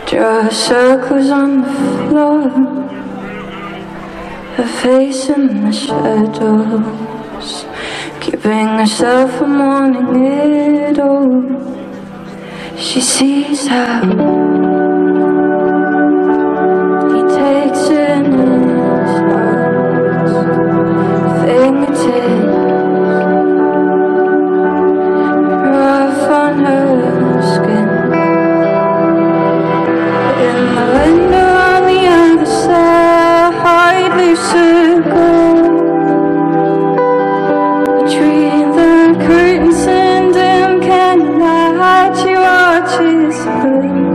Draw circles on the floor, her face in the shadows, keeping herself from wanting it all. She sees how he takes it in his arms, fingertips rough on her skin. In the window on the other side, loose circle between the curtains and dim candlelight. She watches her